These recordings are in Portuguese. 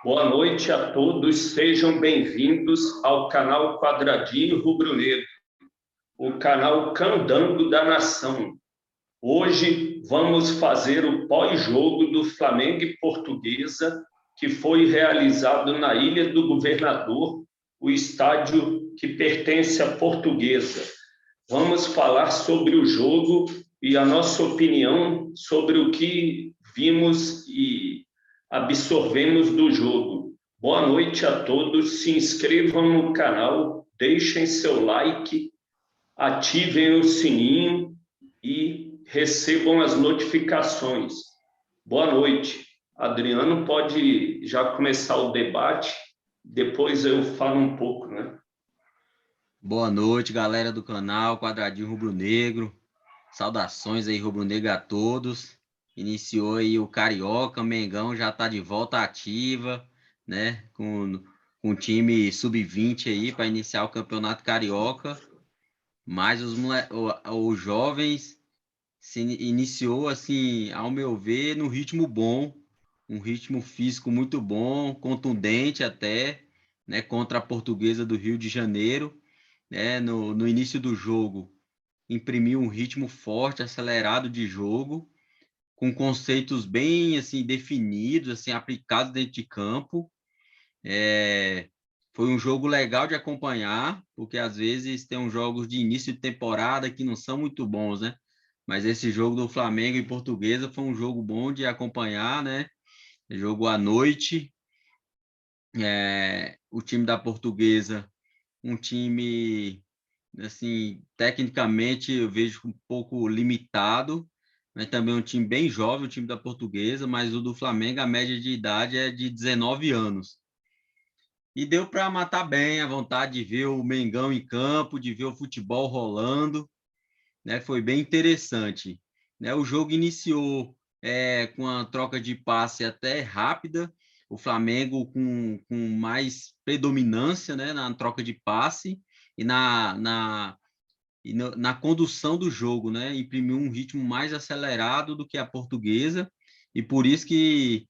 Boa noite a todos, sejam bem-vindos ao canal Quadradinho Rubro-Negro, o canal Candango da Nação. Hoje vamos fazer o pós-jogo do Flamengo e Portuguesa, que foi realizado na Ilha do Governador, o estádio que pertence à Portuguesa. Vamos falar sobre o jogo e a nossa opinião sobre o que vimos e absorvemos do jogo. Boa noite a todos, se inscrevam no canal, deixem seu like, ativem o sininho e recebam as notificações. Boa noite. Adriano pode já começar o debate, depois eu falo um pouco, né? Boa noite, galera do canal Quadradinho Rubro-Negro. Saudações aí, rubro-negro, a todos. Iniciou aí o Carioca, Mengão já tá de volta ativa, né? Com o time sub-20 aí para iniciar o Campeonato Carioca. Mas os jovens se iniciou, assim, ao meu ver, no ritmo bom, um ritmo físico muito bom, contundente até, né? Contra a Portuguesa do Rio de Janeiro, né? No início do jogo, imprimiu um ritmo forte, acelerado de jogo, com conceitos bem assim definidos, assim aplicados dentro de campo. Foi um jogo legal de acompanhar, porque às vezes tem uns jogos de início de temporada que não são muito bons, né? Mas esse jogo do Flamengo e Portuguesa foi um jogo bom de acompanhar, né? Jogo à noite. O time da Portuguesa, um time assim, tecnicamente eu vejo um pouco limitado, mas também um time bem jovem, o time da Portuguesa, mas o do Flamengo, a média de idade é de 19 anos. E deu para matar bem a vontade de ver o Mengão em campo, de ver o futebol rolando, né? Foi bem interessante, né? O jogo iniciou com a troca de passe até rápida, o Flamengo com mais predominância, né, na troca de passe e na condução do jogo, né? Imprimiu um ritmo mais acelerado do que a Portuguesa, e por isso que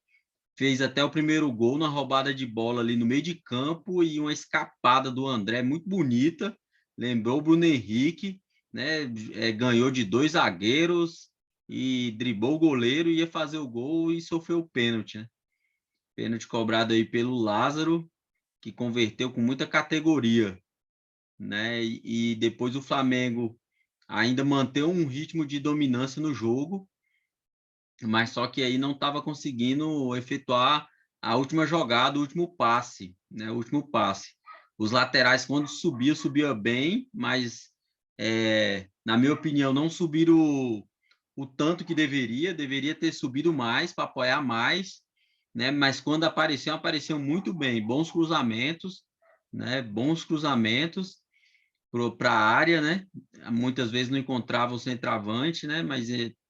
fez até o primeiro gol na roubada de bola ali no meio de campo e uma escapada do André muito bonita, lembrou o Bruno Henrique, né? Ganhou de 2 zagueiros e driblou o goleiro, ia fazer o gol e sofreu o pênalti, né? Pênalti cobrado aí pelo Lázaro, que converteu com muita categoria, né? E depois o Flamengo ainda manteve um ritmo de dominância no jogo, mas só que aí não estava conseguindo efetuar a última jogada, o último passe, né? O último passe. Os laterais, quando subia bem, mas na minha opinião, não subiram o tanto que deveria ter subido mais para apoiar mais, né? Mas quando apareceu muito bem, bons cruzamentos, né? Bons cruzamentos para a área, né? Muitas vezes não encontrava o centroavante, né? Mas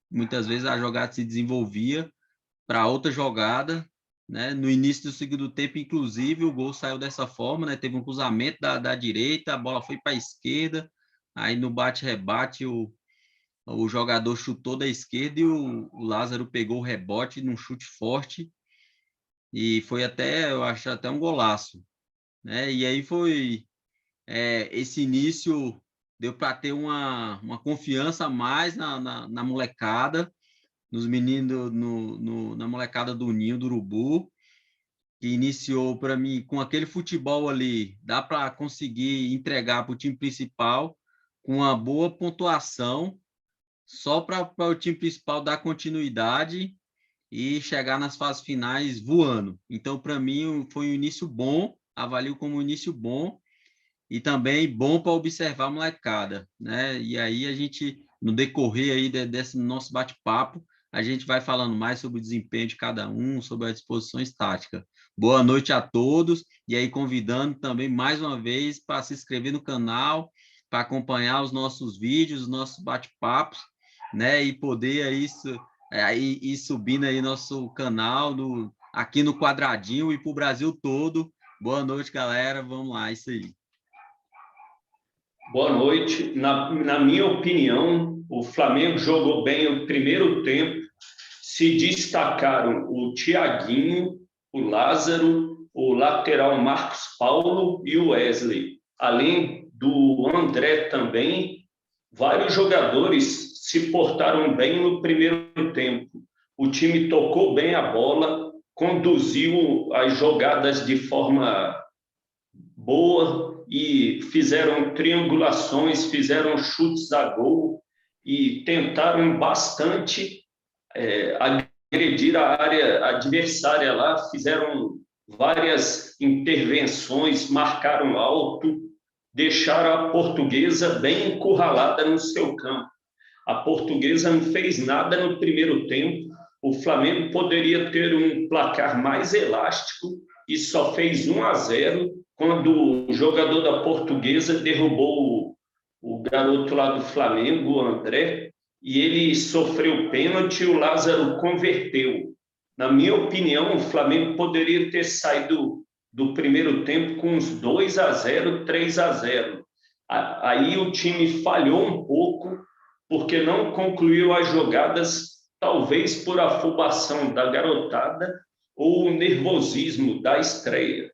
muitas vezes a jogada se desenvolvia para outra jogada, né? No início do segundo tempo, inclusive, o gol saiu dessa forma, né? Teve um cruzamento da direita, a bola foi para a esquerda, aí no bate-rebate o jogador chutou da esquerda e o Lázaro pegou o rebote num chute forte e foi até, eu acho, até um golaço, né? E aí foi esse início deu para ter uma confiança a mais na molecada, nos meninos, na molecada do Ninho do Urubu, que iniciou para mim com aquele futebol ali, dá para conseguir entregar para o time principal com uma boa pontuação, só para o time principal dar continuidade e chegar nas fases finais voando. Então, para mim, foi um início bom, avalio como um início bom, e também bom para observar a molecada, né? E aí a gente, no decorrer aí desse nosso bate-papo, a gente vai falando mais sobre o desempenho de cada um, sobre as disposições táticas. Boa noite a todos, e aí convidando também mais uma vez para se inscrever no canal, para acompanhar os nossos vídeos, os nossos bate-papos, né? E poder aí ir subindo aí nosso canal aqui no Quadradinho e para o Brasil todo. Boa noite, galera. Vamos lá, isso aí. Boa noite. Na minha opinião, o Flamengo jogou bem o primeiro tempo, se destacaram o Thiaguinho o Lázaro, o lateral Marcos Paulo e o Wesley. Além do André também, vários jogadores se portaram bem no primeiro tempo. O time tocou bem a bola, conduziu as jogadas de forma boa e fizeram triangulações, fizeram chutes a gol e tentaram bastante agredir a área adversária lá, fizeram várias intervenções, marcaram alto, deixaram a Portuguesa bem encurralada no seu campo. A Portuguesa não fez nada no primeiro tempo, o Flamengo poderia ter um placar mais elástico e só fez 1-0 quando o jogador da Portuguesa derrubou o garoto lá do Flamengo, o André, e ele sofreu pênalti e o Lázaro converteu. Na minha opinião, o Flamengo poderia ter saído do primeiro tempo com uns 2-0, 3-0. Aí o time falhou um pouco, porque não concluiu as jogadas, talvez por afobação da garotada ou o nervosismo da estreia.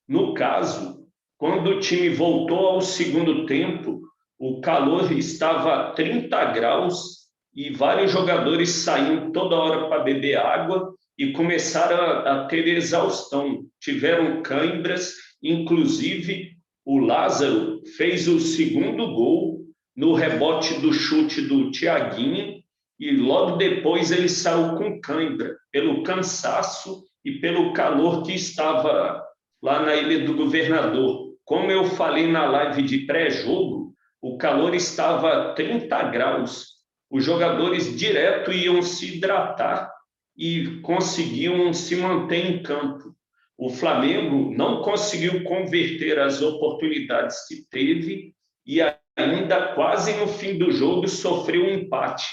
No caso, quando o time voltou ao segundo tempo, o calor estava a 30 graus e vários jogadores saíam toda hora para beber água e começaram a ter exaustão. Tiveram câimbras, inclusive o Lázaro fez o segundo gol no rebote do chute do Thiaguinho e logo depois ele saiu com cãibra, pelo cansaço e pelo calor que estava lá na Ilha do Governador. Como eu falei na live de pré-jogo, o calor estava a 30 graus. Os jogadores direto iam se hidratar e conseguiam se manter em campo. O Flamengo não conseguiu converter as oportunidades que teve e ainda quase no fim do jogo sofreu um empate.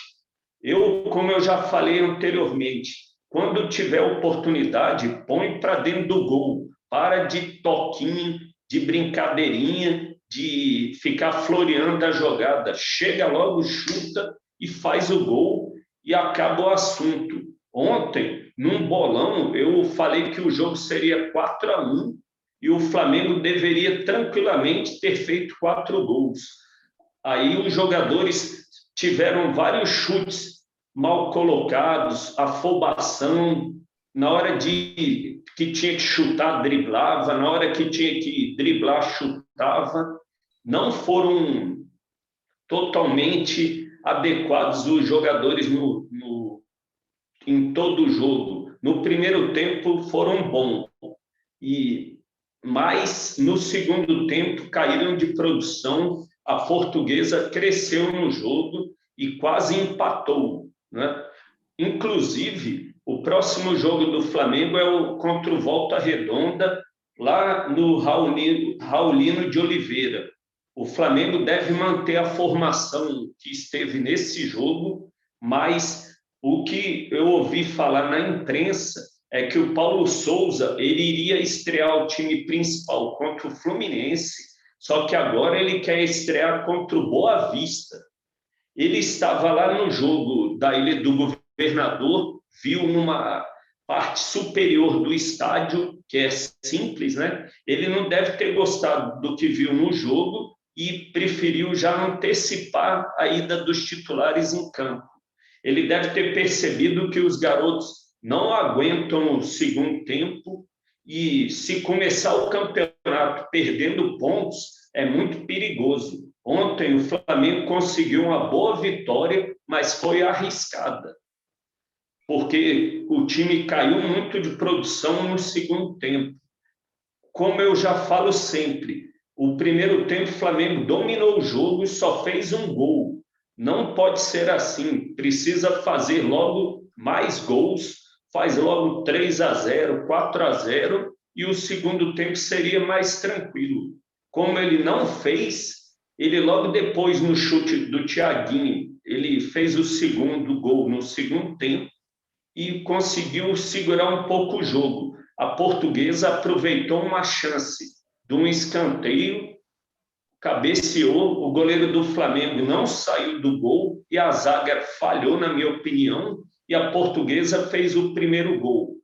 Como eu já falei anteriormente, quando tiver oportunidade, põe para dentro do gol. Para de toquinho, de brincadeirinha, de ficar floreando a jogada. Chega logo, chuta e faz o gol e acaba o assunto. Ontem, num bolão, eu falei que o jogo seria 4-1 e o Flamengo deveria tranquilamente ter feito 4 gols. Aí os jogadores tiveram vários chutes mal colocados, afobação, na hora que tinha que chutar, driblava, na hora que tinha que driblar, chutava. Não foram totalmente adequados os jogadores em todo o jogo. No primeiro tempo foram bons, mas no segundo tempo caíram de produção. A Portuguesa cresceu no jogo e quase empatou, né? Inclusive, o próximo jogo do Flamengo é contra o Volta Redonda, lá no Raulino de Oliveira. O Flamengo deve manter a formação que esteve nesse jogo, mas o que eu ouvi falar na imprensa é que o Paulo Souza ele iria estrear o time principal contra o Fluminense, só que agora ele quer estrear contra o Boa Vista. Ele estava lá no jogo da Ilha do Governador, viu numa parte superior do estádio, que é simples, né? Ele não deve ter gostado do que viu no jogo e preferiu já antecipar a ida dos titulares em campo. Ele deve ter percebido que os garotos não aguentam o segundo tempo e se começar o campeonato perdendo pontos, é muito perigoso. Ontem o Flamengo conseguiu uma boa vitória, mas foi arriscada, porque o time caiu muito de produção no segundo tempo. Como eu já falo sempre, o primeiro tempo o Flamengo dominou o jogo e só fez um gol. Não pode ser assim, precisa fazer logo mais gols, faz logo 3-0, 4-0 e o segundo tempo seria mais tranquilo. Como ele não fez, ele logo depois no chute do Thiaguinho, ele fez o segundo gol no segundo tempo e conseguiu segurar um pouco o jogo. A Portuguesa aproveitou uma chance de um escanteio, cabeceou, o goleiro do Flamengo não saiu do gol e a zaga falhou, na minha opinião, e a Portuguesa fez o primeiro gol.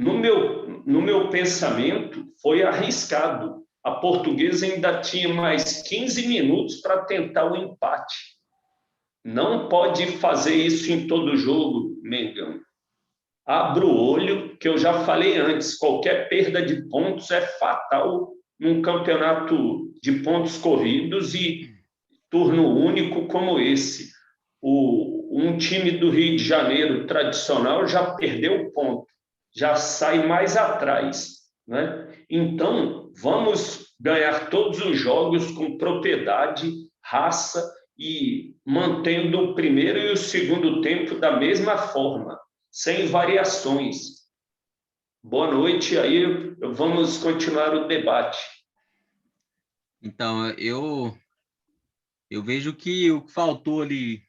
No meu pensamento, foi arriscado. A Portuguesa ainda tinha mais 15 minutos para tentar o empate. Não pode fazer isso em todo jogo, Mengão. Abra o olho, que eu já falei antes, qualquer perda de pontos é fatal num campeonato de pontos corridos e turno único como esse. Um time do Rio de Janeiro tradicional já perdeu ponto, já sai mais atrás, né? Então, vamos ganhar todos os jogos com propriedade, raça e mantendo o primeiro e o segundo tempo da mesma forma, sem variações. Boa noite, aí vamos continuar o debate. Então, eu vejo que o que faltou ali,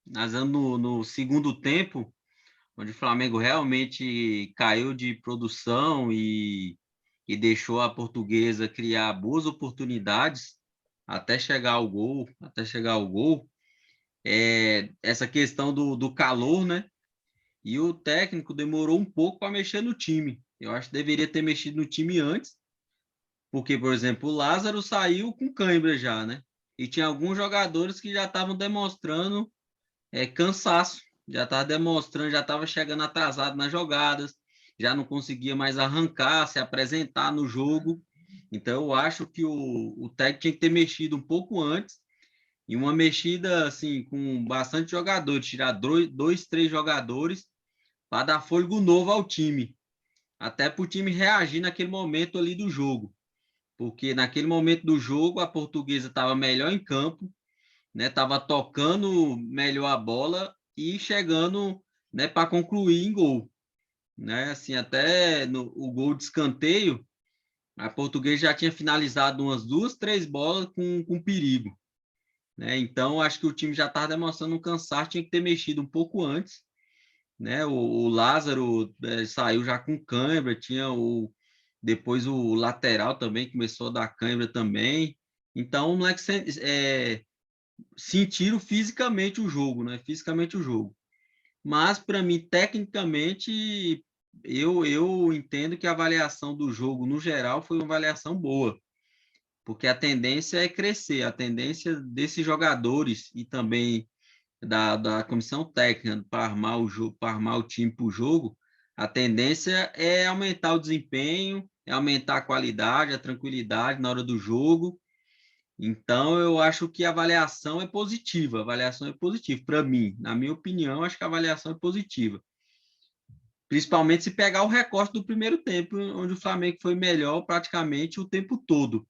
no segundo tempo, onde o Flamengo realmente caiu de produção e deixou a Portuguesa criar boas oportunidades até chegar ao gol, essa questão do calor, né? E o técnico demorou um pouco para mexer no time. Eu acho que deveria ter mexido no time antes, porque, por exemplo, o Lázaro saiu com cãibra já, né? E tinha alguns jogadores que já estavam demonstrando cansaço, já estava demonstrando, já estava chegando atrasado nas jogadas, já não conseguia mais arrancar, se apresentar no jogo. Então, eu acho que o técnico tinha que ter mexido um pouco antes, e uma mexida assim, com bastante jogadores, tirar dois, três jogadores para dar fôlego novo ao time, até para o time reagir naquele momento ali do jogo, porque naquele momento do jogo a Portuguesa estava melhor em campo, né? Tava tocando melhor a bola e chegando, né, para concluir em gol, né? Assim, até no o gol de escanteio, a Portuguesa já tinha finalizado umas duas, três bolas com perigo, né? Então, acho que o time já estava demonstrando um cansaço, tinha que ter mexido um pouco antes, né? O Lázaro saiu já com cãibra, tinha depois o lateral também começou a dar cãibra também. Então, não é que sentiram fisicamente o jogo, né? Fisicamente o jogo. Mas, para mim, tecnicamente, eu entendo que a avaliação do jogo, no geral, foi uma avaliação boa, porque a tendência é crescer, a tendência desses jogadores e também da comissão técnica para armar o jogo, para armar o time para o jogo, a tendência é aumentar o desempenho, é aumentar a qualidade, a tranquilidade na hora do jogo. Então, eu acho que a avaliação é positiva. A avaliação é positiva. Para mim, na minha opinião, acho que a avaliação é positiva. Principalmente se pegar o recorte do primeiro tempo, onde o Flamengo foi melhor praticamente o tempo todo,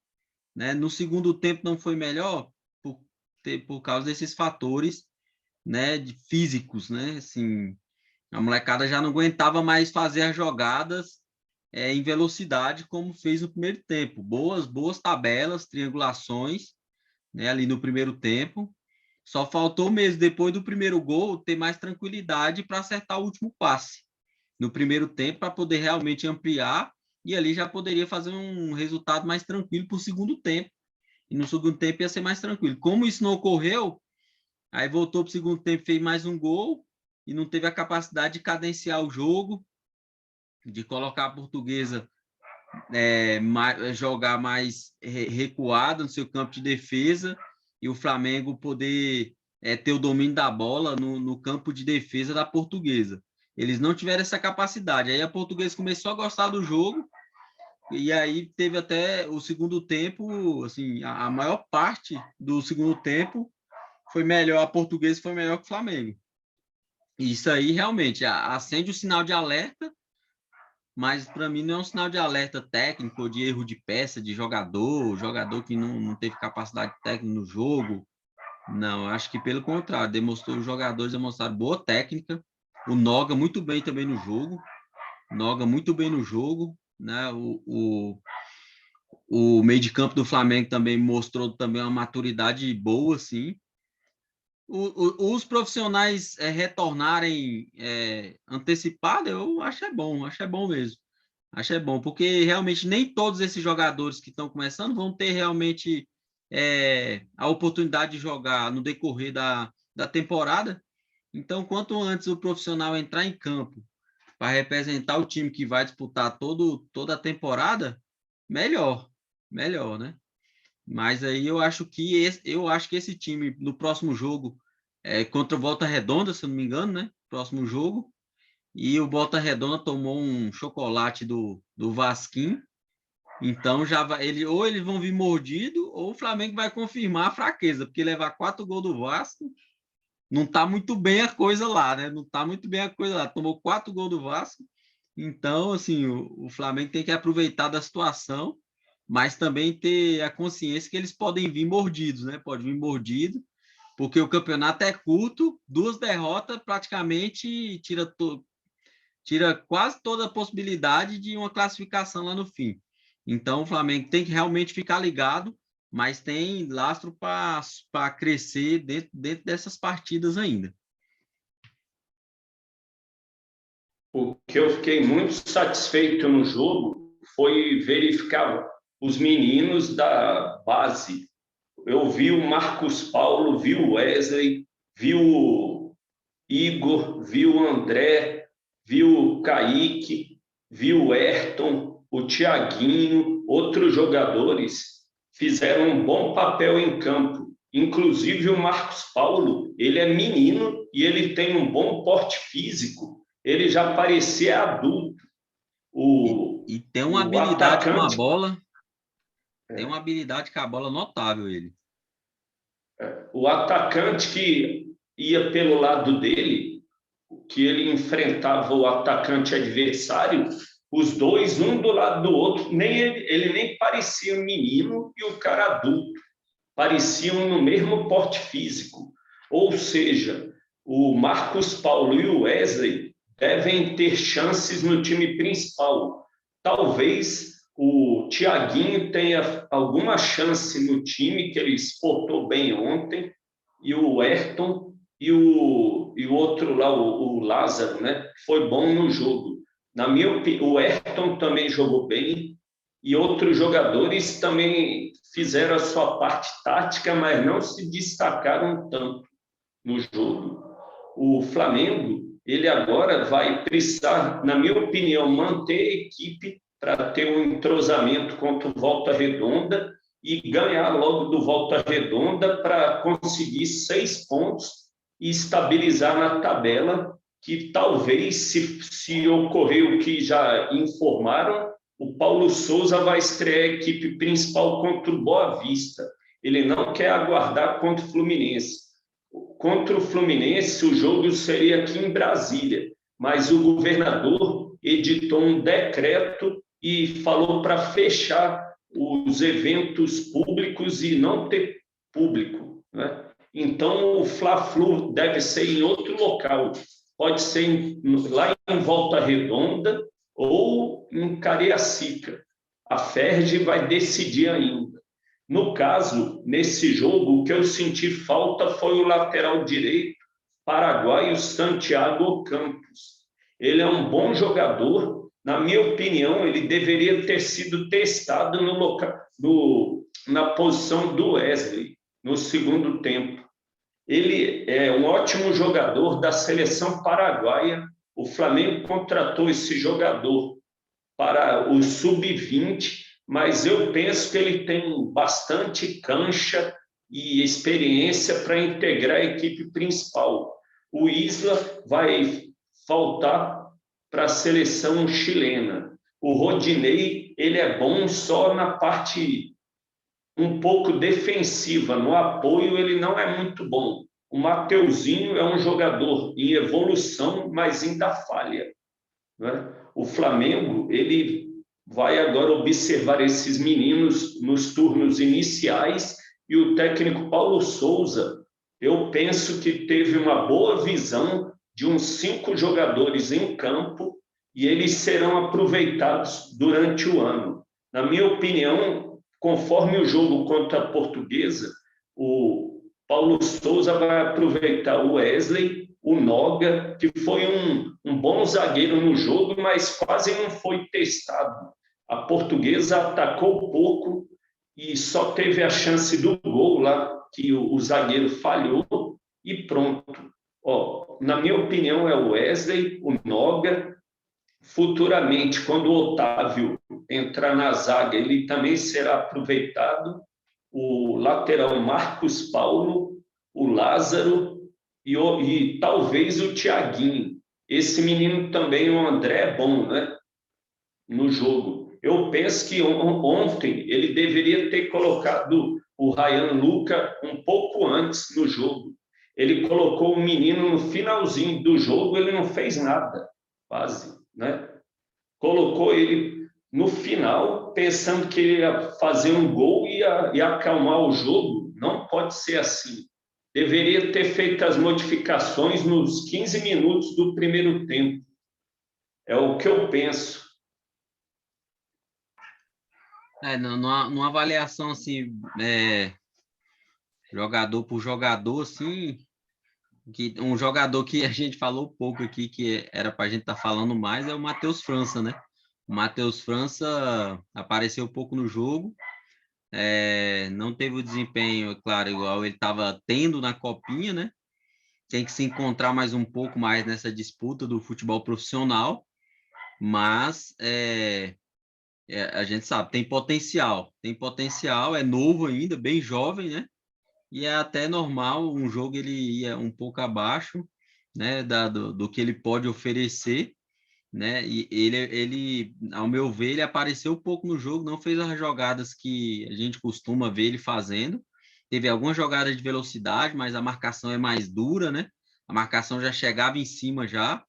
né? No segundo tempo não foi melhor por causa desses fatores, né, físicos, né? Assim, a molecada já não aguentava mais fazer as jogadas em velocidade como fez no primeiro tempo. Boas tabelas, triangulações, né, ali no primeiro tempo. Só faltou mesmo, depois do primeiro gol, ter mais tranquilidade para acertar o último passe no primeiro tempo, para poder realmente ampliar, e ali já poderia fazer um resultado mais tranquilo para o segundo tempo. E no segundo tempo ia ser mais tranquilo. Como isso não ocorreu, aí voltou para o segundo tempo, fez mais um gol e não teve a capacidade de cadenciar o jogo, de colocar a Portuguesa jogar mais recuado no seu campo de defesa e o Flamengo poder ter o domínio da bola no campo de defesa da Portuguesa. Eles não tiveram essa capacidade. Aí a Portuguesa começou a gostar do jogo e aí teve até o segundo tempo, assim, a maior parte do segundo tempo foi melhor, a Portuguesa foi melhor que o Flamengo. Isso aí realmente acende o sinal de alerta, mas para mim não é um sinal de alerta técnico ou de erro de peça de jogador que não teve capacidade técnica no jogo. Não, acho que pelo contrário, os jogadores demonstraram boa técnica. O Noga muito bem também no jogo. Noga muito bem no jogo, né? O meio de campo do Flamengo também mostrou também uma maturidade boa, assim. Os profissionais retornarem antecipado, eu acho é bom mesmo. Acho é bom, porque realmente nem todos esses jogadores que estão começando vão ter realmente a oportunidade de jogar no decorrer da temporada. Então, quanto antes o profissional entrar em campo para representar o time que vai disputar toda a temporada, melhor, né? Mas aí eu acho que esse time no próximo jogo contra o Volta Redonda, se eu não me engano, né? Próximo jogo. E o Volta Redonda tomou um chocolate do Vasquinho. Então já vai, ou eles vão vir mordido, ou o Flamengo vai confirmar a fraqueza, porque levar 4 gols do Vasco não tá muito bem a coisa lá, né? Não tá muito bem a coisa lá. Tomou 4 gols do Vasco. Então, assim, o Flamengo tem que aproveitar da situação, mas também ter a consciência que eles podem vir mordidos, né? Pode vir mordido, porque o campeonato é curto, 2 derrotas praticamente tira quase toda a possibilidade de uma classificação lá no fim. Então, o Flamengo tem que realmente ficar ligado, mas tem lastro para crescer dentro dessas partidas ainda. O que eu fiquei muito satisfeito no jogo foi verificar os meninos da base. Eu vi o Marcos Paulo, vi o Wesley, vi o Igor, vi o André, vi o Kaique, vi o Ayrton, o Thiaguinho, outros jogadores fizeram um bom papel em campo. Inclusive o Marcos Paulo, ele é menino e ele tem um bom porte físico. Ele já parecia adulto. E tem uma O habilidade com a atacante, bola, tem uma habilidade com a bola notável ele. o atacante que ia pelo lado dele, que ele enfrentava o atacante adversário, os dois, um do lado do outro, ele nem parecia um menino e o cara adulto, pareciam no mesmo porte físico. Ou seja, o Marcos Paulo e o Wesley devem ter chances no time principal. Talvez o Thiaguinho tenha alguma chance no time, que ele exportou bem ontem, e o Ayrton e o outro lá, o Lázaro, né? Foi bom no jogo. Na minha opinião, o Ayrton também jogou bem e outros jogadores também fizeram a sua parte tática, mas não se destacaram tanto no jogo. O Flamengo, ele agora vai precisar, na minha opinião, manter a equipe para ter um entrosamento contra o Volta Redonda e ganhar logo do Volta Redonda para conseguir 6 pontos e estabilizar na tabela, que talvez, se ocorrer o que já informaram, o Paulo Souza vai estrear a equipe principal contra o Boa Vista. Ele não quer aguardar contra o Fluminense. Contra o Fluminense, o jogo seria aqui em Brasília, mas o governador editou um decreto e falou para fechar os eventos públicos e não ter público, né? Então, o Fla-Flu deve ser em outro local. Pode ser lá em Volta Redonda ou em Cariacica. A Ferj vai decidir ainda. No caso, nesse jogo, o que eu senti falta foi o lateral direito paraguaio Santiago Campos. Ele é um bom jogador. Na minha opinião, ele deveria ter sido testado na posição do Wesley, no segundo tempo. Ele é um ótimo jogador da seleção paraguaia. O Flamengo contratou esse jogador para o sub-20, mas eu penso que ele tem bastante cancha e experiência para integrar a equipe principal. O Isla vai faltar para a seleção chilena. O Rodinei, ele é bom só na parte um pouco defensiva, no apoio ele não é muito bom. O Mateuzinho é um jogador em evolução, mas ainda falha, né? O Flamengo, ele vai agora observar esses meninos nos turnos iniciais e o técnico Paulo Souza, eu penso que teve uma boa visão de uns 5 jogadores em campo e eles serão aproveitados durante o ano. Na minha opinião, conforme o jogo contra a Portuguesa, o Paulo Souza vai aproveitar o Wesley, o Noga, que foi um bom zagueiro no jogo, mas quase não foi testado. A Portuguesa atacou pouco e só teve a chance do gol lá, que o zagueiro falhou e pronto. Na minha opinião, é o Wesley, o Noga futuramente, quando o Otávio entrar na zaga, ele também será aproveitado, o lateral Marcos Paulo, o Lázaro e talvez o Thiaguinho. Esse menino também, o André, é bom, né? No jogo. Eu penso que ontem ele deveria ter colocado o Ryan Luca um pouco antes no jogo. Ele colocou o menino no finalzinho do jogo, ele não fez nada, quase, né? Colocou ele no final, pensando que ele ia fazer um gol e ia acalmar o jogo. Não pode ser assim. Deveria ter feito as modificações nos 15 minutos do primeiro tempo. É o que eu penso. Numa avaliação assim, jogador por jogador, assim, que um jogador que a gente falou pouco aqui, que era para a gente estar falando mais, é o Matheus França, né? O Matheus França apareceu pouco no jogo, não teve o desempenho, claro, igual ele estava tendo na Copinha, né? Tem que se encontrar mais um pouco mais nessa disputa do futebol profissional, mas a gente sabe, tem potencial, é novo ainda, bem jovem, né? E é até normal, um jogo ele ia um pouco abaixo, né, do que ele pode oferecer, né? E ele, ao meu ver, ele apareceu pouco no jogo, não fez as jogadas que a gente costuma ver ele fazendo. Teve algumas jogadas de velocidade, mas a marcação é mais dura, né? A marcação já chegava em cima já,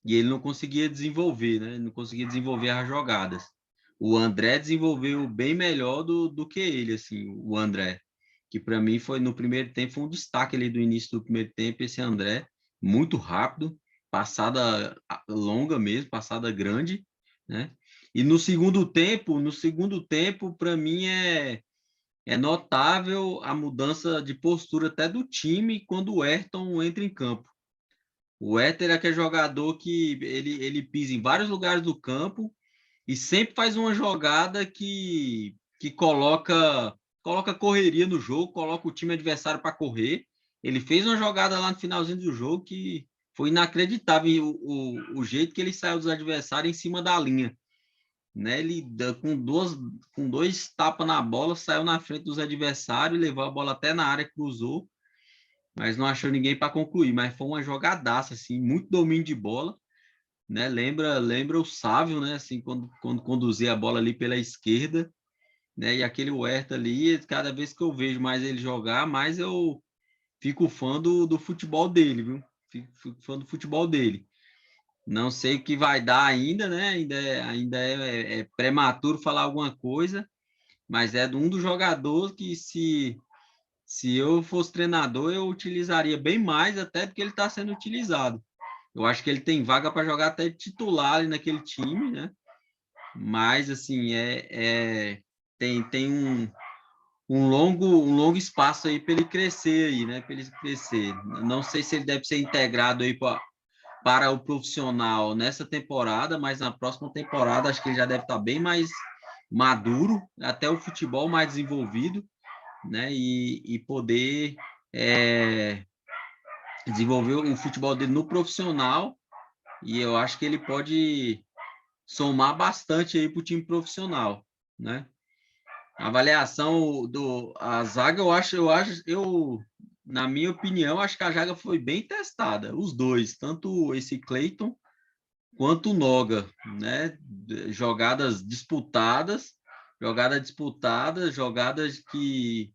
e ele não conseguia desenvolver, né? Não conseguia desenvolver as jogadas. O André desenvolveu bem melhor do que ele, assim, o André, que para mim foi no primeiro tempo foi um destaque ali do início do primeiro tempo, esse André, muito rápido, passada longa mesmo, passada grande, né? E no segundo tempo, para mim é notável a mudança de postura até do time quando o Ayrton entra em campo. O Éter é aquele jogador que ele pisa em vários lugares do campo e sempre faz uma jogada que coloca correria no jogo, coloca o time adversário para correr. Ele fez uma jogada lá no finalzinho do jogo que foi inacreditável o jeito que ele saiu dos adversários em cima da linha. Né? Ele com dois tapas na bola, saiu na frente dos adversários, levou a bola até na área, cruzou, mas não achou ninguém para concluir. Mas foi uma jogadaça, assim, muito domínio de bola, né? Lembra o Sávio, né? Assim, quando conduzia a bola ali pela esquerda, né? E aquele Huerta ali, cada vez que eu vejo mais ele jogar, mais eu fico fã do futebol dele, viu? Fico fã do futebol dele. Não sei o que vai dar ainda, né? Ainda é prematuro falar alguma coisa, mas é de um dos jogadores que se eu fosse treinador, eu utilizaria bem mais, até porque ele está sendo utilizado. Eu acho que ele tem vaga para jogar até titular ali naquele time, né? Mas, assim, tem um longo espaço aí para ele crescer aí, né? Para ele crescer. Não sei se ele deve ser integrado aí para o profissional nessa temporada, mas na próxima temporada acho que ele já deve estar bem mais maduro, até o futebol mais desenvolvido, né? E poder desenvolver o futebol dele no profissional. E eu acho que ele pode somar bastante aí para o time profissional, né? A avaliação a zaga, na minha opinião, acho que a zaga foi bem testada, os dois, tanto esse Cleiton quanto o Noga, né? Jogadas que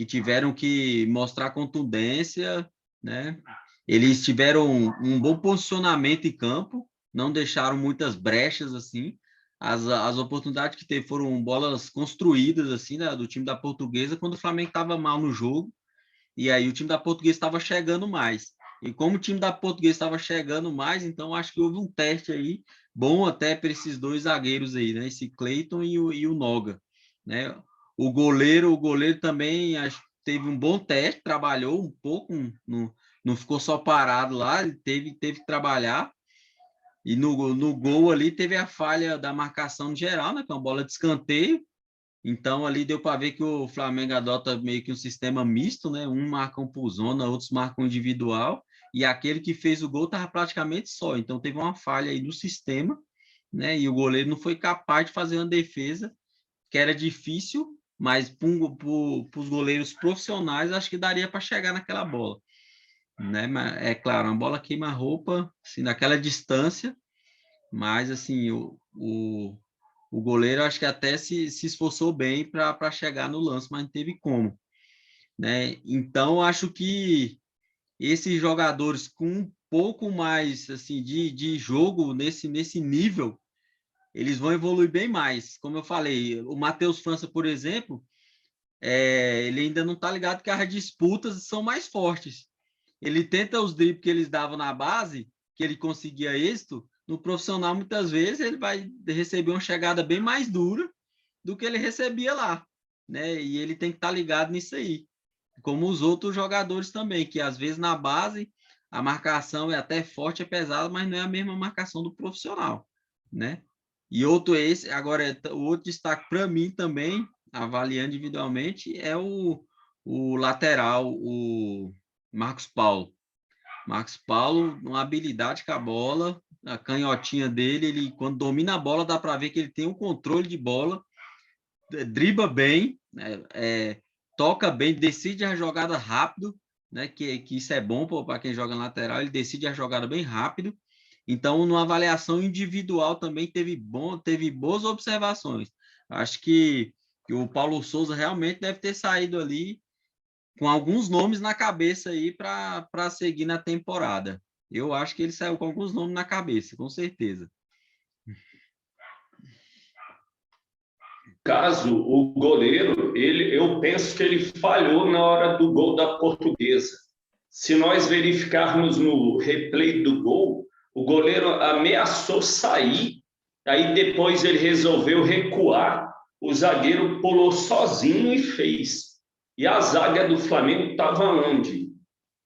tiveram que mostrar contundência, né? Eles tiveram um bom posicionamento em campo, não deixaram muitas brechas assim. As oportunidades que teve foram bolas construídas assim, né, do time da Portuguesa quando o Flamengo estava mal no jogo, e aí o time da Portuguesa estava chegando mais. E como o time da Portuguesa estava chegando mais, então acho que houve um teste aí bom até para esses dois zagueiros aí, né? Esse Cleiton e o Noga, né? O goleiro também acho que teve um bom teste, trabalhou um pouco, não ficou só parado lá, ele teve que trabalhar. E no gol ali teve a falha da marcação geral, né? Com a bola de escanteio. Então, ali deu para ver que o Flamengo adota meio que um sistema misto, né? Um marca um por zona, outros marcam individual, e aquele que fez o gol estava praticamente só. Então, teve uma falha aí no sistema, né? E o goleiro não foi capaz de fazer uma defesa que era difícil, mas para os goleiros profissionais, acho que daria para chegar naquela bola, né? Mas, é claro, uma bola queima-roupa, assim, naquela distância, mas, assim, o goleiro acho que até se esforçou bem para chegar no lance, mas não teve como, né? Então, acho que esses jogadores com um pouco mais, assim, de jogo nesse nível, eles vão evoluir bem mais. Como eu falei, o Matheus França, por exemplo, ele ainda não está ligado que as disputas são mais fortes. Ele tenta os dribles que eles davam na base, que ele conseguia êxito, no profissional, muitas vezes, ele vai receber uma chegada bem mais dura do que ele recebia lá, né? E ele tem que estar ligado nisso aí. Como os outros jogadores também, que às vezes na base a marcação é até forte, é pesada, mas não é a mesma marcação do profissional, né? E outro esse, agora o outro destaque para mim também, avaliando individualmente, é o lateral, o Marcos Paulo. Marcos Paulo, uma habilidade com a bola, a canhotinha dele, ele quando domina a bola dá para ver que ele tem um controle de bola, dribla bem, né? Toca bem, decide a jogada rápido, né? Que isso é bom para quem joga na lateral, ele decide a jogada bem rápido. Então, numa avaliação individual também teve boas observações. Acho que o Paulo Souza realmente deve ter saído ali com alguns nomes na cabeça aí para seguir na temporada. Eu acho que ele saiu com alguns nomes na cabeça, com certeza. Caso o goleiro, eu penso que ele falhou na hora do gol da Portuguesa. Se nós verificarmos no replay do gol, o goleiro ameaçou sair, aí depois ele resolveu recuar, o zagueiro pulou sozinho e fez. E a zaga do Flamengo estava onde?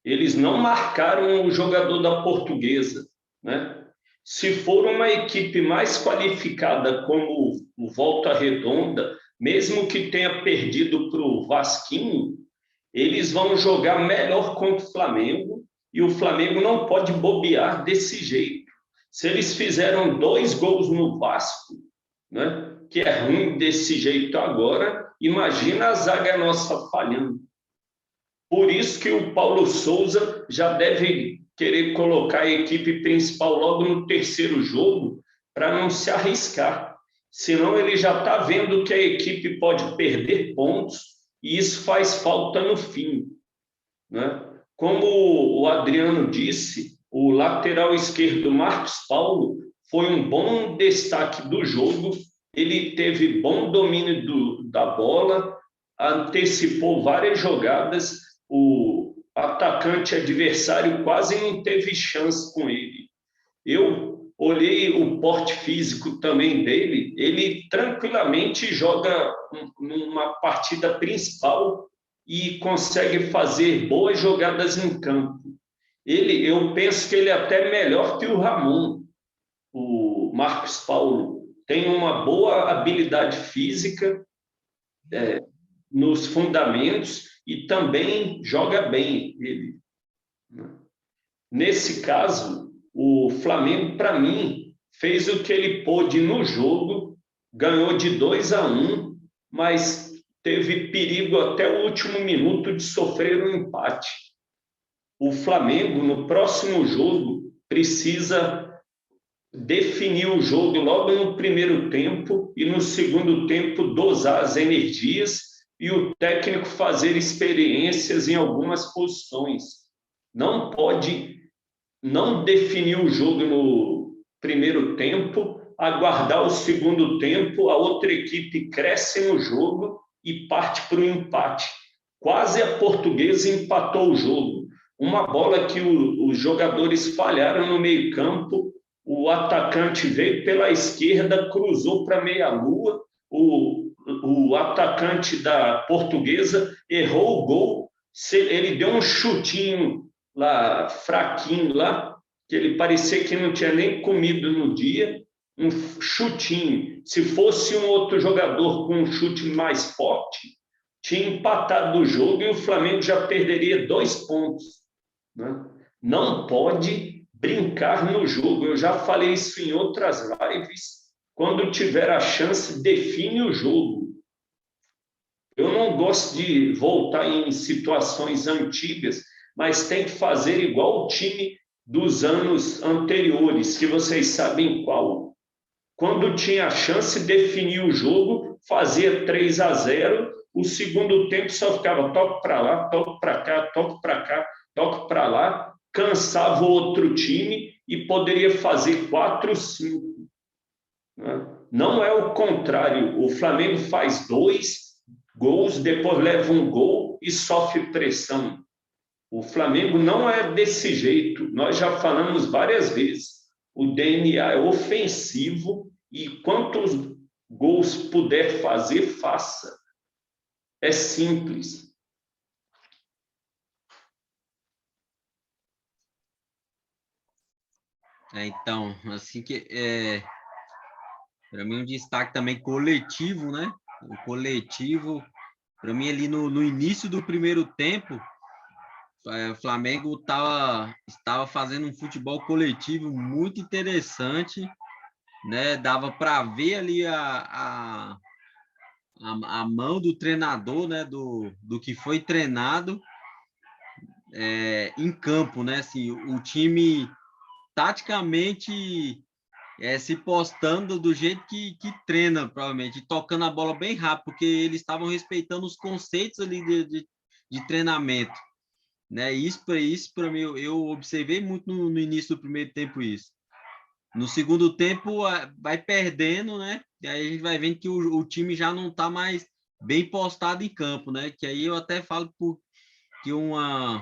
Eles não marcaram o jogador da Portuguesa, né? Se for uma equipe mais qualificada como o Volta Redonda, mesmo que tenha perdido para o Vasquinho, eles vão jogar melhor contra o Flamengo e o Flamengo não pode bobear desse jeito. Se eles fizeram 2 gols no Vasco, né, que é ruim desse jeito agora, imagina a zaga nossa falhando. Por isso que o Paulo Souza já deve querer colocar a equipe principal logo no terceiro jogo para não se arriscar. Senão ele já está vendo que a equipe pode perder pontos e isso faz falta no fim, né? Como o Adriano disse, o lateral esquerdo Marcos Paulo foi um bom destaque do jogo. Ele teve bom domínio da bola, antecipou várias jogadas, o atacante adversário quase não teve chance com ele. Eu olhei o porte físico também dele, ele tranquilamente joga numa partida principal e consegue fazer boas jogadas em campo. Eu penso que ele é até melhor que o Ramon, o Marcos Paulo. Tem uma boa habilidade física, nos fundamentos e também joga bem ele. Nesse caso, o Flamengo, para mim, fez o que ele pôde no jogo, ganhou de 2-1, mas teve perigo até o último minuto de sofrer um empate. O Flamengo, no próximo jogo, precisa definir o jogo logo no primeiro tempo e no segundo tempo dosar as energias e o técnico fazer experiências em algumas posições. Não pode não definir o jogo no primeiro tempo, aguardar o segundo tempo, a outra equipe cresce no jogo e parte para o empate. Quase a Portuguesa empatou o jogo. Uma bola que os jogadores falharam no meio-campo, o atacante veio pela esquerda, cruzou para meia-lua, o atacante da Portuguesa errou o gol, ele deu um chutinho lá, fraquinho lá, que ele parecia que não tinha nem comido no dia, um chutinho. Se fosse um outro jogador com um chute mais forte, tinha empatado o jogo e o Flamengo já perderia 2 pontos, né? Não pode brincar no jogo. Eu já falei isso em outras lives. Quando tiver a chance, define o jogo. Eu não gosto de voltar em situações antigas, mas tem que fazer igual o time dos anos anteriores, que vocês sabem qual. Quando tinha a chance, definia o jogo, fazia 3-0, o segundo tempo só ficava toque para lá, toque para cá, toque para cá, toque para lá, cansava o outro time e poderia fazer 4-5. Não é o contrário, o Flamengo faz 2 gols, depois leva um gol e sofre pressão. O Flamengo não é desse jeito, nós já falamos várias vezes. O DNA é ofensivo e quantos gols puder fazer, faça. É simples. Então, assim que para mim um destaque também coletivo, né? O coletivo, para mim ali no início do primeiro tempo, o Flamengo estava fazendo um futebol coletivo muito interessante, né? Dava para ver ali a mão do treinador, né? Do que foi treinado em campo, né? Assim, o time taticamente se postando do jeito que treina, provavelmente, e tocando a bola bem rápido, porque eles estavam respeitando os conceitos ali de treinamento, né? Isso para mim, eu observei muito no início do primeiro tempo isso. No segundo tempo, vai perdendo, né? E aí a gente vai vendo que o time já não está mais bem postado em campo, né? Que aí eu até falo que uma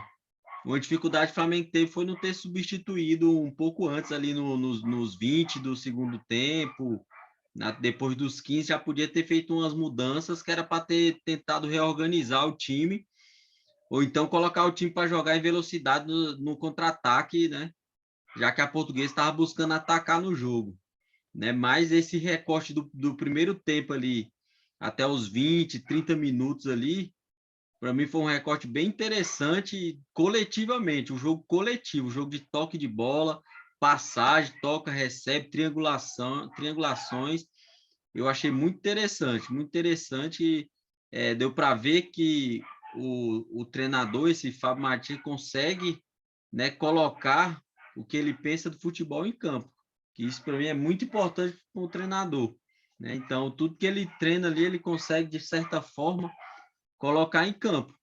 dificuldade que o Flamengo teve foi não ter substituído um pouco antes, ali nos 20 do segundo tempo, depois dos 15, já podia ter feito umas mudanças que era para ter tentado reorganizar o time, ou então colocar o time para jogar em velocidade no contra-ataque, né? Já que a Portuguesa estava buscando atacar no jogo, né? Mas esse recorte do primeiro tempo ali, até os 20, 30 minutos ali, para mim foi um recorte bem interessante coletivamente, o jogo coletivo, o jogo de toque de bola, passagem, toca, recebe, triangulações. Eu achei muito interessante, muito interessante. Deu para ver que o treinador, esse Fábio Martins, consegue, né, colocar o que ele pensa do futebol em campo, que isso para mim é muito importante para o treinador, né? Então, tudo que ele treina ali, ele consegue, de certa forma, colocar em campo.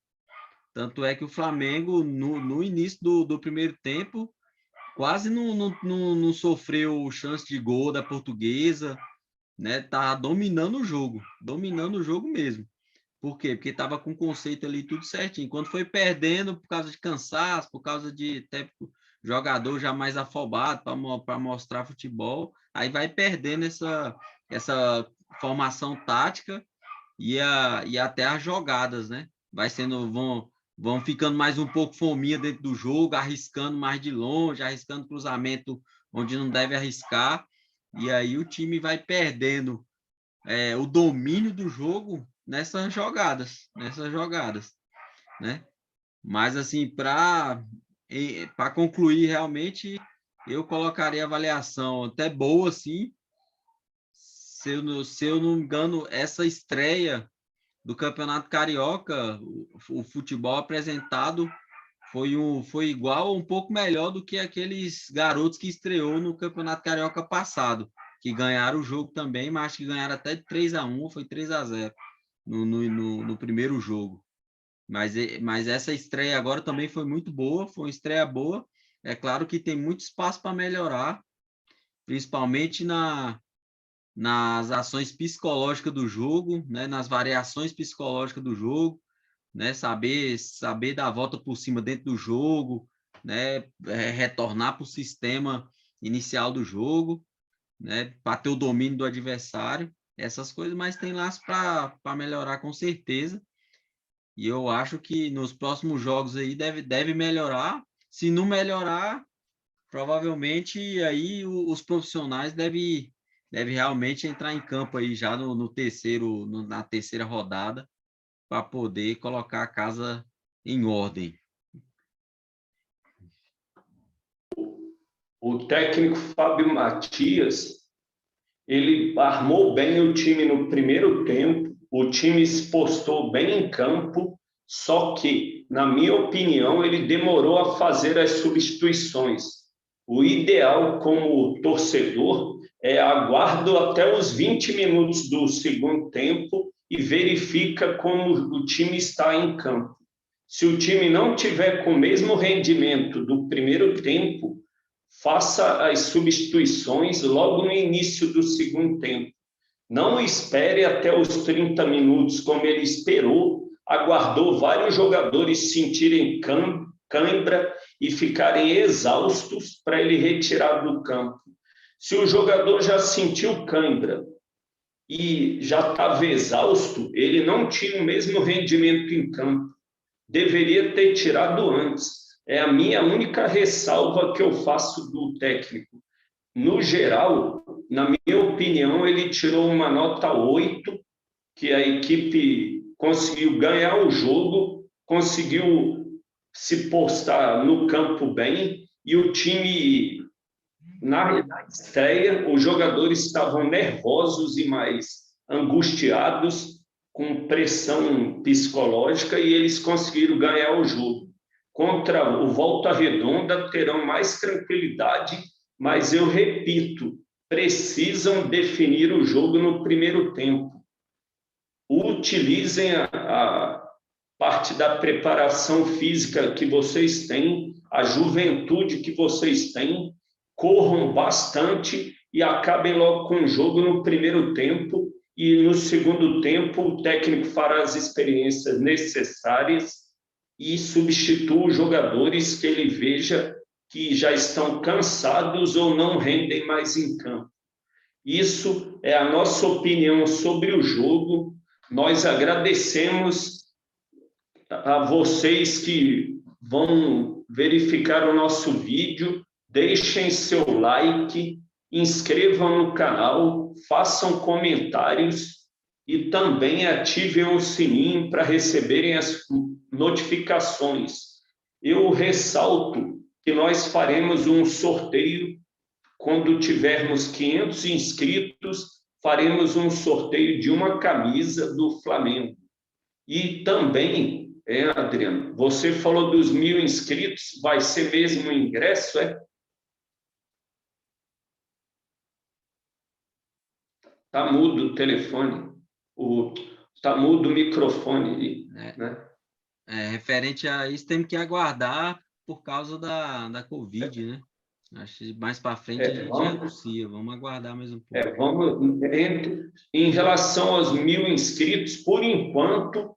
Tanto é que o Flamengo, no início do primeiro tempo, quase não sofreu chance de gol da Portuguesa, né? Tá dominando o jogo mesmo. Por quê? Porque estava com o conceito ali tudo certinho. Quando foi perdendo por causa de cansaço, por causa de até jogador já mais afobado para mostrar futebol, aí vai perdendo essa formação tática e até as jogadas, né? Vão ficando mais um pouco fominha dentro do jogo, arriscando mais de longe, arriscando cruzamento onde não deve arriscar, e aí o time vai perdendo o domínio do jogo nessas jogadas, né? Mas assim, para concluir realmente, eu colocaria a avaliação até boa, assim, se eu não me engano, essa estreia do Campeonato Carioca, o futebol apresentado foi igual ou um pouco melhor do que aqueles garotos que estreou no Campeonato Carioca passado, que ganharam o jogo também, mas acho que ganharam até de 3-1, foi 3-0 no primeiro jogo. Mas essa estreia agora também foi muito boa, foi uma estreia boa. É claro que tem muito espaço para melhorar, principalmente nas ações psicológicas do jogo, né? Nas variações psicológicas do jogo, né? Saber dar a volta por cima dentro do jogo, né? Retornar para o sistema inicial do jogo, né? Para ter o domínio do adversário, essas coisas, mas tem lá para melhorar com certeza. E eu acho que nos próximos jogos aí deve melhorar. Se não melhorar, provavelmente aí os profissionais devem realmente entrar em campo aí já na terceira rodada, para poder colocar a casa em ordem. O técnico Fábio Matias, ele armou bem o time no primeiro tempo, o time se postou bem em campo, só que, na minha opinião, ele demorou a fazer as substituições. O ideal como torcedor é aguardo até os 20 minutos do segundo tempo e verifica como o time está em campo. Se o time não tiver com o mesmo rendimento do primeiro tempo, faça as substituições logo no início do segundo tempo. Não espere até os 30 minutos, como ele esperou, aguardou vários jogadores sentirem cãibra e ficarem exaustos para ele retirar do campo. Se o jogador já sentiu cãibra e já estava exausto, ele não tinha o mesmo rendimento em campo. Deveria ter tirado antes. É a minha única ressalva que eu faço do técnico. No geral, na minha opinião, ele tirou uma nota 8, que a equipe conseguiu ganhar o jogo, conseguiu se postar no campo bem, e o time, na estreia, os jogadores estavam nervosos e mais angustiados, com pressão psicológica, e eles conseguiram ganhar o jogo. Contra o Volta Redonda, terão mais tranquilidade, mas eu repito, precisam definir o jogo no primeiro tempo. Utilizem a parte da preparação física que vocês têm, a juventude que vocês têm, corram bastante e acabem logo com o jogo no primeiro tempo, e no segundo tempo o técnico fará as experiências necessárias e substitua os jogadores que ele veja que já estão cansados ou não rendem mais em campo. Isso é a nossa opinião sobre o jogo. Nós agradecemos a vocês que vão verificar o nosso vídeo, deixem seu like, inscrevam no canal, façam comentários e também ativem o sininho para receberem as notificações. Eu ressalto que nós faremos um sorteio quando tivermos 500 inscritos, faremos um sorteio de uma camisa do Flamengo. E também, Adriano, você falou dos 1.000 inscritos, vai ser mesmo o ingresso, é? Está mudo o telefone, está mudo o microfone, né? Referente a isso, temos que aguardar por causa da Covid, né? Acho que mais para frente a gente anuncia. Vamos aguardar mais um pouco. Em relação aos 1.000 inscritos, por enquanto,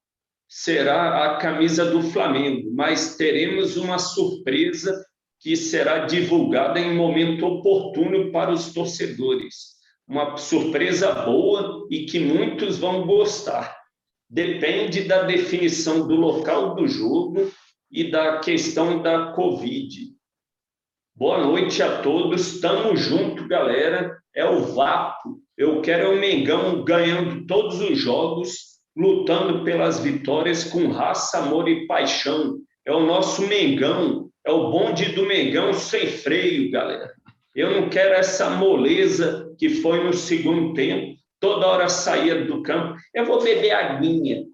será a camisa do Flamengo, mas teremos uma surpresa que será divulgada em momento oportuno para os torcedores. Uma surpresa boa e que muitos vão gostar. Depende da definição do local do jogo e da questão da Covid. Boa noite a todos, tamo junto, galera. É o Vapo. Eu quero o Mengão ganhando todos os jogos, lutando pelas vitórias com raça, amor e paixão. É o nosso Mengão, é o bonde do Mengão sem freio, galera. Eu não quero essa moleza que foi no segundo tempo, toda hora saía do campo. Eu vou beber aguinha,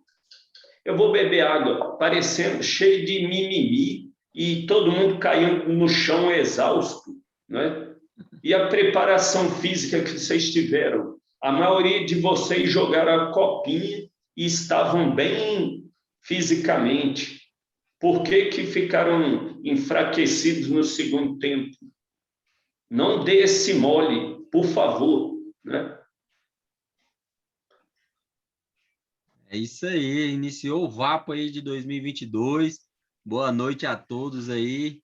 eu vou beber água, parecendo cheio de mimimi, e todo mundo caindo no chão exausto, né? E a preparação física que vocês tiveram? A maioria de vocês jogaram a copinha e estavam bem fisicamente. Por que ficaram enfraquecidos no segundo tempo? Não dê esse mole, por favor, né? É isso aí, iniciou o Vapo aí de 2022. Boa noite a todos aí.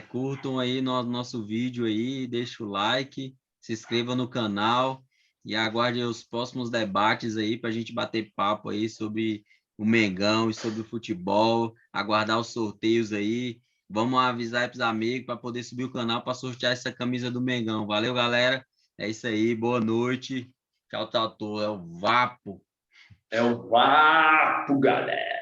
Curtam aí nosso vídeo aí, deixa o like, se inscreva no canal e aguarde os próximos debates aí para a gente bater papo aí sobre o Mengão e sobre o futebol, aguardar os sorteios aí. Vamos avisar para os amigos para poder subir o canal para sortear essa camisa do Mengão. Valeu, galera. É isso aí, boa noite. Tchau, tchau, é o Vapo. É o Vapo, galera.